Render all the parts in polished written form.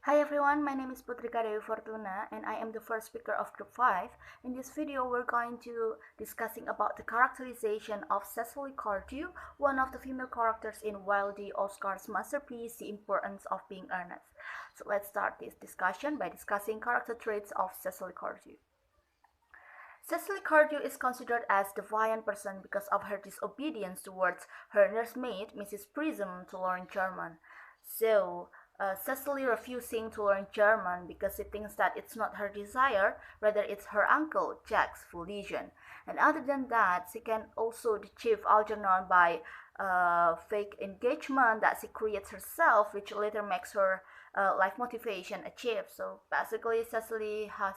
Hi everyone, my name is Cardew and I am the first speaker of Group 5. In this video, we're going to discussing about the characterization of Cecily Cardew, one of the female characters in Wilde Oscar's masterpiece, The Importance of Being Earnest. So let's start this discussion by discussing character traits of Cecily Cardew. Cecily Cardew is considered as the deviant person because of her disobedience towards her nursemaid, Mrs. Prism, to learn German. So, Cecily refusing to learn German because she thinks that it's not her desire, rather it's her uncle, Jack's volition. And other than that, she can also achieve Algernon by fake engagement that she creates herself, which later makes her life motivation achieve. So basically, Cecily has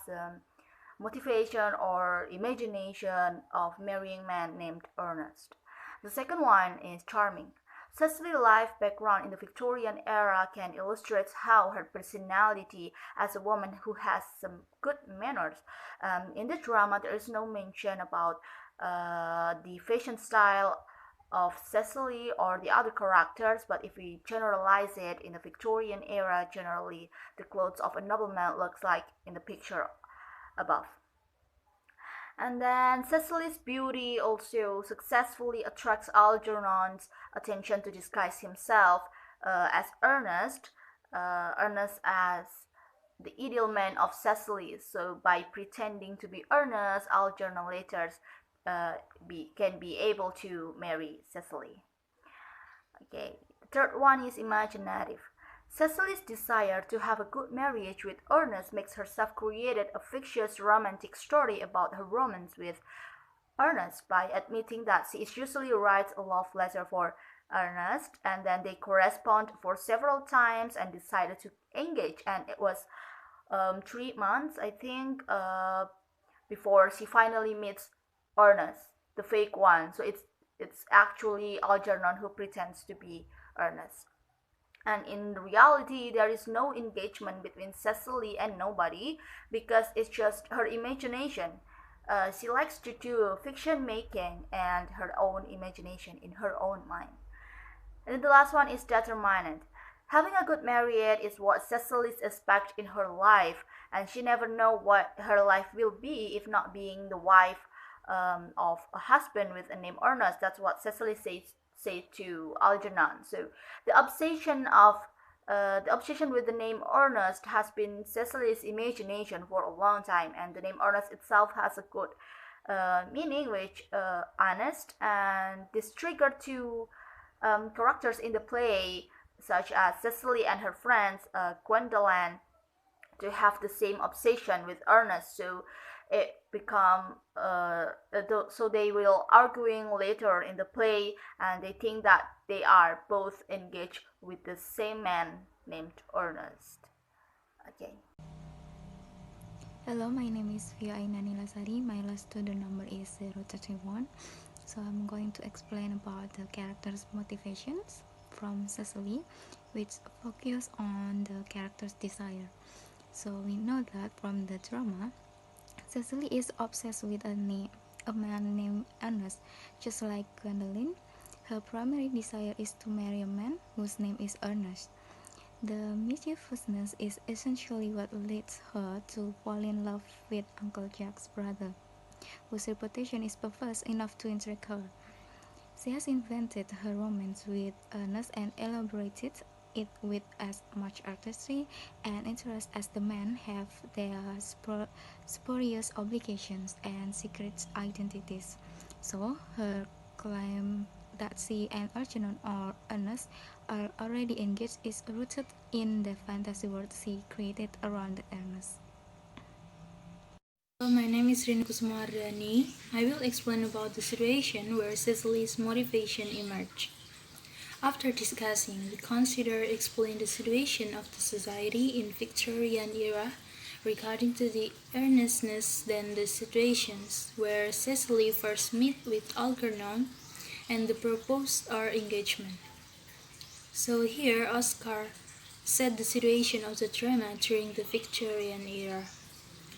motivation or imagination of marrying man named Ernest. The second one is charming. Cecily's life background in the Victorian era can illustrate how her personality as a woman who has some good manners. In the drama, there is no mention about the fashion style of Cecily or the other characters, but if we generalize it in the Victorian era, generally the clothes of a nobleman looks like in the picture above. And then Cecily's beauty also successfully attracts Algernon's attention to disguise himself as Ernest, Ernest as the ideal man of Cecily. So by pretending to be Ernest, Algernon later can be able to marry Cecily. Okay, the third one is imaginative. Cecily's desire to have a good marriage with Ernest makes herself created a fictitious romantic story about her romance with Ernest by admitting that she usually writes a love letter for Ernest and then they correspond for several times and decided to engage, and it was 3 months I think before she finally meets Ernest, the fake one. So it's actually Algernon who pretends to be Ernest. And in reality, there is no engagement between Cecily and nobody because it's just her imagination. She likes to do fiction making and her own imagination in her own mind. And the last one is determinant. Having a good marriage is what Cecily expects in her life, and she never know what her life will be if not being the wife of a husband with a name Ernest. That's what Cecily say to Algernon. So the obsession with the name Ernest has been Cecily's imagination for a long time, and the name Ernest itself has a good meaning, which honest, and this triggered two characters in the play, such as Cecily and her friends Gwendolyn, to have the same obsession with Ernest. So it become so they will arguing later in the play, and they think that they are both engaged with the same man named Ernest. Okay. Hello, my name is Via Ainani Lasari. My last student number is 031. So I'm going to explain about the character's motivations from Cecily, which focus on the character's desire. So we know that from the drama, Cecily is obsessed with a man named Earnest. Just like Gwendolyn, her primary desire is to marry a man whose name is Ernest. The mischievousness is essentially what leads her to fall in love with Uncle Jack's brother, whose reputation is perverse enough to intrigue her. She has invented her romance with Ernest and elaborated it with as much artistry and interest as the men have their spurious obligations and secret identities. So her claim that she and Algernon or Ernest are already engaged is rooted in the fantasy world she created around Ernest. Hello, my name is Rini Kusumardani. I will explain about the situation where Cecily's motivation emerged. After discussing, we consider explain the situation of the society in Victorian era regarding to the earnestness than the situations where Cecily first meet with Algernon and the proposed our engagement. So here Oscar set the situation of the drama during the Victorian era.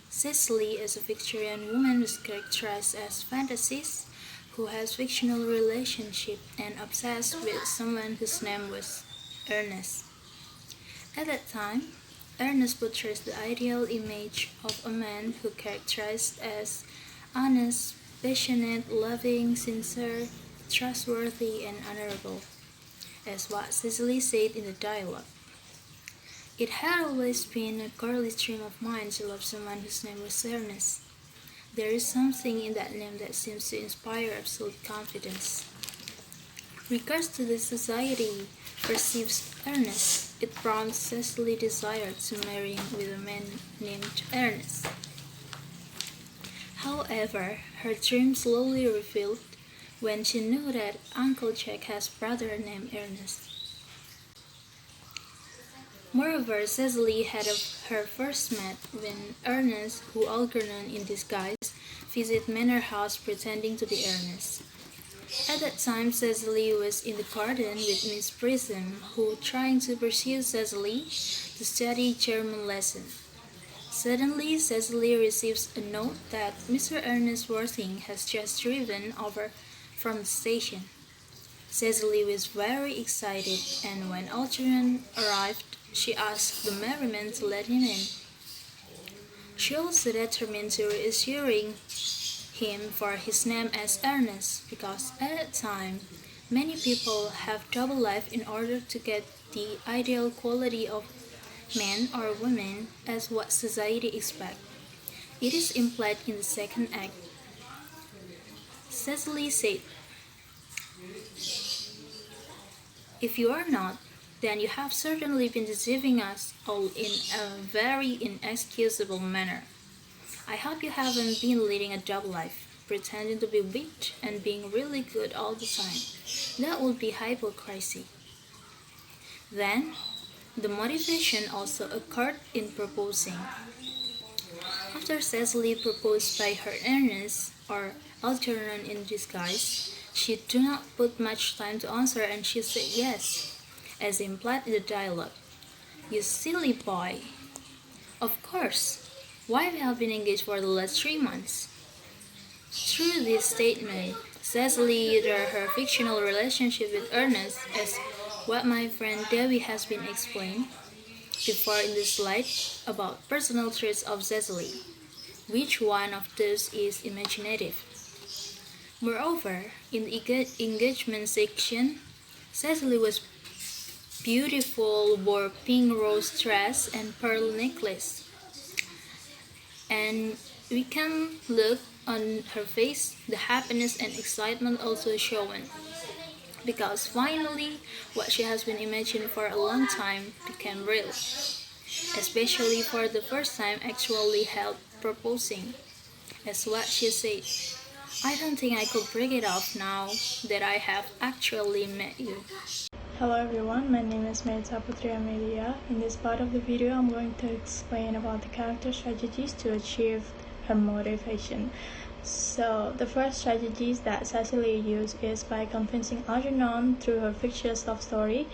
Cecily is a Victorian woman who is characterized as fantasies, who has fictional relationship and obsessed with someone whose name was Ernest. At that time, Earnest portrays the ideal image of a man who characterized as honest, passionate, loving, sincere, trustworthy, and honorable, as what Cecily said in the dialogue. It had always been a girlish dream of mine to love someone whose name was Earnest. There is something in that name that seems to inspire absolute confidence. Regards to the society perceives Ernest, it prompts Cecily desire to marry with a man named Ernest. However, her dream slowly revealed when she knew that Uncle Jack has a brother named Ernest. Moreover, Cecily had her first met when Ernest, who Algernon in disguise, visited Manor House pretending to be Ernest. At that time, Cecily was in the garden with Miss Prism, who trying to pursue Cecily to study German lesson. Suddenly, Cecily receives a note that Mr. Ernest Worthing has just driven over from the station. Cecily was very excited, and when Algernon arrived, she asked the merryman to let him in. She also determined to reassuring him for his name as Ernest because at that time many people have double life in order to get the ideal quality of man or woman as what society expects. It is implied in the second act. Cecily said, "If you are not, then you have certainly been deceiving us all in a very inexcusable manner. I hope you haven't been leading a double life, pretending to be weak and being really good all the time. That would be hypocrisy." Then, the motivation also occurred in proposing. After Cecily proposed by her Ernest, or Algernon in disguise, she did not put much time to answer and she said yes, as implied in the dialogue. "You silly boy. Of course. Why we have been engaged for the last 3 months?" Through this statement, Cecily uses her fictional relationship with Ernest as what my friend Debbie has been explained before in the slide about personal traits of Cecily. Which one of those is imaginative? Moreover, in the engagement section, Cecily was beautiful, wore pink rose dress and pearl necklace. And we can look on her face, the happiness and excitement also shown. Because finally, what she has been imagining for a long time became real. Especially for the first time actually held proposing. As what she said, "I don't think I could break it off now that I have actually met you." Hello everyone, my name is Merita Putri Amelia. In this part of the video, I'm going to explain about the character strategies to achieve her motivation. So, the first strategies that Cecily used is by convincing Algernon through her fictitious love story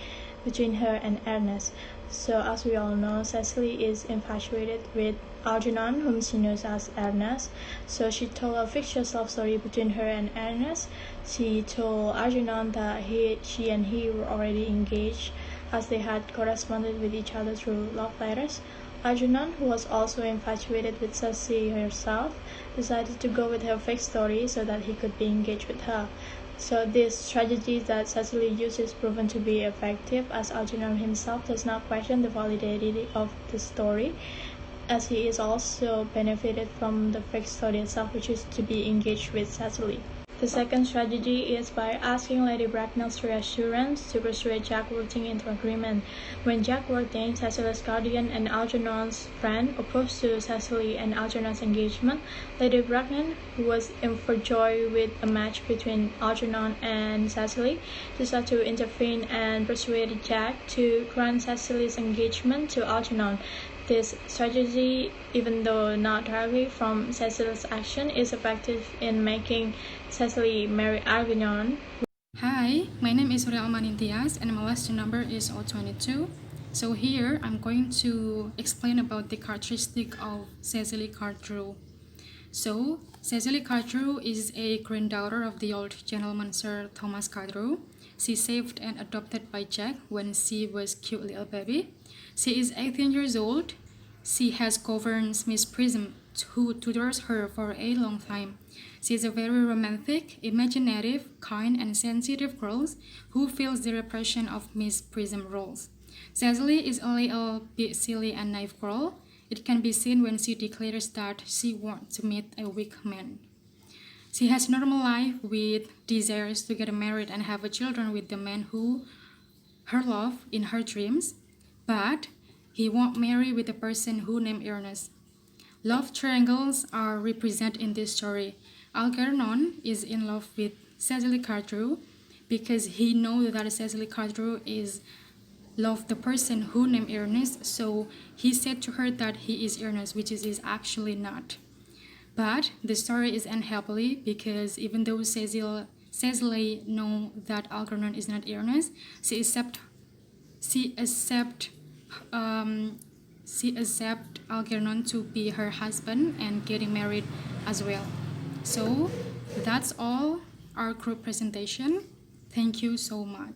between her and Ernest. So, as we all know, Cecily is infatuated with Algernon, whom she knows as Ernest. So she told a fictitious love story between her and Ernest. She told Algernon that she and he were already engaged, as they had corresponded with each other through love letters. Algernon, who was also infatuated with Cecily herself, decided to go with her fake story so that he could be engaged with her. So this strategy that Cecily uses proven to be effective, as Algernon himself does not question the validity of the story, as he is also benefited from the fake story itself, which is to be engaged with Cecily. The second strategy is by asking Lady Bracknell's reassurance to persuade Jack Worthing into agreement. When Jack Worthing, Cecily's guardian and Algernon's friend, opposed to Cecily and Algernon's engagement, Lady Bracknell, who was overjoyed with a match between Algernon and Cecily, decided to intervene and persuade Jack to grant Cecily's engagement to Algernon. This strategy, even though not directly from Cecily's action, is effective in making Cecily marry Algernon. Hi, my name is Real Manintias and my last number is 022. So here I'm going to explain about the characteristic of Cecily Cardew. So, Cecily Cardew is a granddaughter of the old gentleman Sir Thomas Cardew. She saved and adopted by Jack when she was cute little baby. She is 18 years old. She has governed Miss Prism, who tutors her for a long time. She is a very romantic, imaginative, kind, and sensitive girl who feels the repression of Miss Prism rules. Cecily is a little bit silly and naive girl. It can be seen when she declares that she wants to meet a weak man. She has a normal life with desires to get married and have children with the man who her love in her dreams, but he won't marry with the person who named Earnest. Love triangles are represented in this story. Algernon is in love with Cecily Cardew because he knows that Cecily Cardew is love the person who named Earnest, so he said to her that he is Earnest, which is actually not. But the story is end happily because even though Cecily know that Algernon is not Earnest, she accept Algernon to be her husband and getting married as well. So that's all our group presentation. Thank you so much.